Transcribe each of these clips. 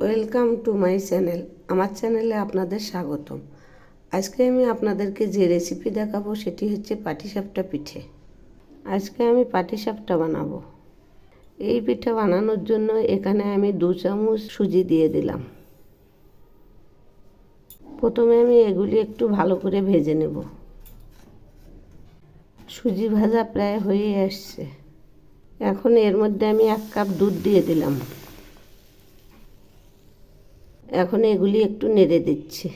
Welcome to my channel. আমার চ্যানেলে আপনাদের স্বাগতম। আজকে আমি আপনাদেরকে যে রেসিপি দেখাবো সেটি হচ্ছে পাটিসাপটা পিঠে। আজকে আমি পাটিসাপটা বানাবো। এই পিঠা বানানোর জন্য এখানে আমি 2 চামচ সুজি দিয়ে দিলাম। প্রথমে আমি এগুলি একটু ভালো করে ভেজে নেব। সুজি ভাজা প্রায় হয়ে আসছে। এখন এর মধ্যে আমি 1 কাপ দুধ দিয়ে দিলাম। এখন এগুলি একটু নেড়ে দিচ্ছি।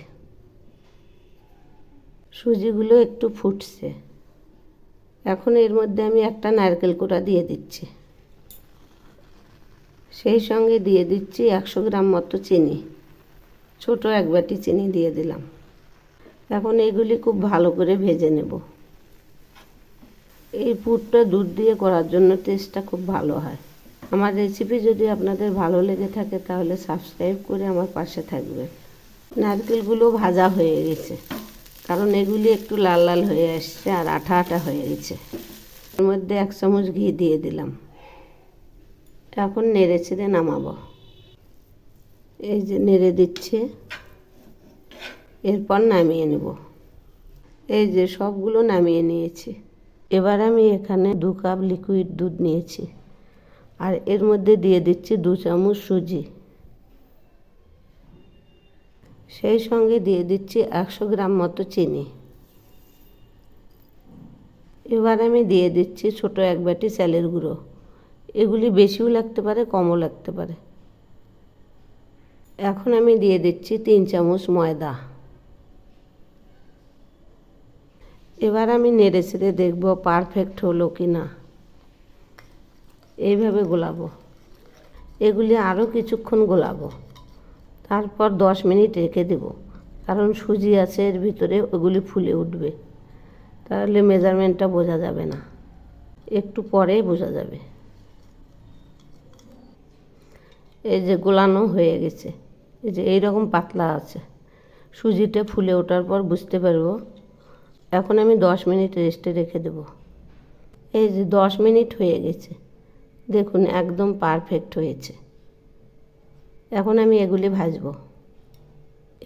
সুজিগুলো একটু ফুটছে। এখন এর মধ্যে আমি একটা নারকেল কোড়া দিয়ে দিচ্ছি। সেই সঙ্গে দিয়ে দিচ্ছি 100 গ্রাম মতো চিনি। ছোট এক বাটি চিনি দিয়ে দিলাম। এখন এগুলি খুব ভালো করে ভেজে নেব। এই পুরটা দুধ দিয়ে করার জন্য টেস্টটা খুব ভালো হয়। আমার রেসিপি যদি আপনাদের ভালো লেগে থাকে তাহলে সাবস্ক্রাইব করে আমার পাশে থাকবেন। নারকেলগুলো ভাজা হয়ে গেছে, কারণ এগুলি একটু লাল লাল হয়ে আসছে আর আঠা আঠা হয়ে গেছে। এর মধ্যে 1 চামচ ঘি দিয়ে দিলাম। এখন নেড়ে চেড়ে নামাবো। এই যে নেড়ে দিচ্ছে, এরপর নামিয়ে নেব। এই যে সবগুলো নামিয়ে নিয়েছি। এবার আমি এখানে 2 কাপ লিকুইড দুধ নিয়েছি আর এর মধ্যে দিয়ে দিচ্ছি 2 চামচ সুজি। সেই সঙ্গে দিয়ে দিচ্ছি 100 গ্রাম মতো চিনি। এবার আমি দিয়ে দিচ্ছি ছোট এক বাটি চালের গুঁড়ো। এগুলি বেশিও লাগতে পারে, কমও লাগতে পারে। এখন আমি দিয়ে দিচ্ছি 3 চামচ ময়দা। এবার আমি নেড়ে চেড়ে দেখব পারফেক্ট হলো কি না। এইভাবে গোলাবো। এগুলি আরও কিছুক্ষণ গোলাবো। তারপর 10 মিনিট রেখে দেব, কারণ সুজি আছে এর ভিতরে, ওগুলি ফুলে উঠবে। তাহলে মেজারমেন্টটা বোঝা যাবে না, একটু পরে বোঝা যাবে। এই যে গোলানো হয়ে গেছে। এই যে এইরকম পাতলা আছে। সুজিটা ফুলে ওঠার পর বুঝতে পারবো। এখন আমি 10 মিনিট রেস্টে রেখে দেব। এই যে 10 মিনিট হয়ে গেছে, দেখুন একদম পারফেক্ট হয়েছে। এখন আমি এগুলি ভাজবো।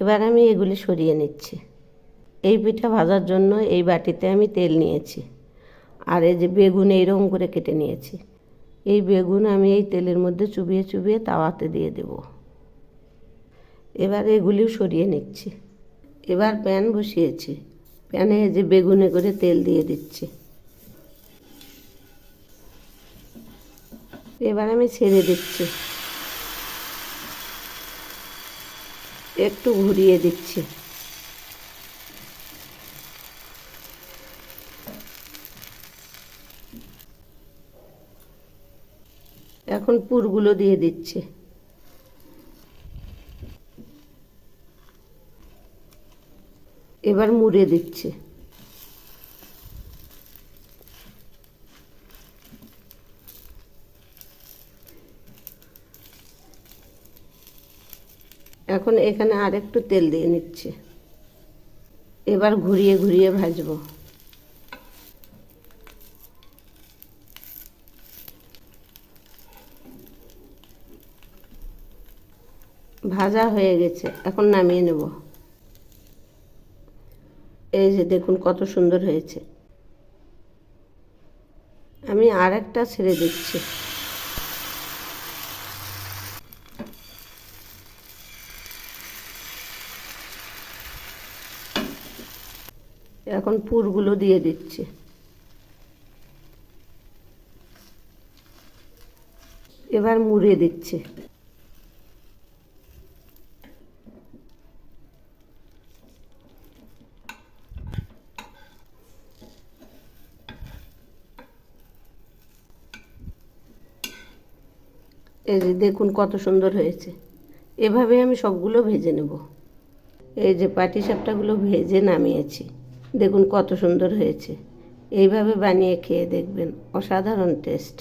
এবার আমি এগুলি সরিয়ে নিচ্ছি। এই পিঠা ভাজার জন্য এই বাটিতে আমি তেল নিয়েছি আর এই যে বেগুন এইরকম করে কেটে নিয়েছি। এই বেগুন আমি এই তেলের মধ্যে চুবিয়ে চুবিয়ে তাওয়াতে দিয়ে দেব। এবার এগুলিও সরিয়ে নিচ্ছি। এবার প্যান বসিয়েছি। প্যানে যে বেগুনে করে তেল দিয়ে দিচ্ছি। এবার আমি ছেড়ে দিচ্ছি, একটু ঘুরিয়ে দিচ্ছি। এখন পুরগুলো দিয়ে দিচ্ছি। এবার মুড়ে দিচ্ছি। এখন এখানে আরেকটু তেল দিয়ে নিচ্ছি। এবার ঘুরিয়ে ঘুরিয়ে ভাজবো। ভাজা হয়ে গেছে, এখন নামিয়ে নেব। এই যে দেখুন কত সুন্দর হয়েছে। আমি আরেকটা ছেড়ে দিচ্ছি। এখন পুরগুলো দিয়ে দিচ্ছি। এবার মুড়ে দিচ্ছি। এই যে দেখুন কত সুন্দর হয়েছে। এভাবে আমি সবগুলো ভেজে নেব। এই যে পাটিসাপটাগুলো ভেজে নামিয়েছি, দেখুন কত সুন্দর হয়েছে। এইভাবে বানিয়ে খেয়ে দেখবেন, অসাধারণ টেস্ট।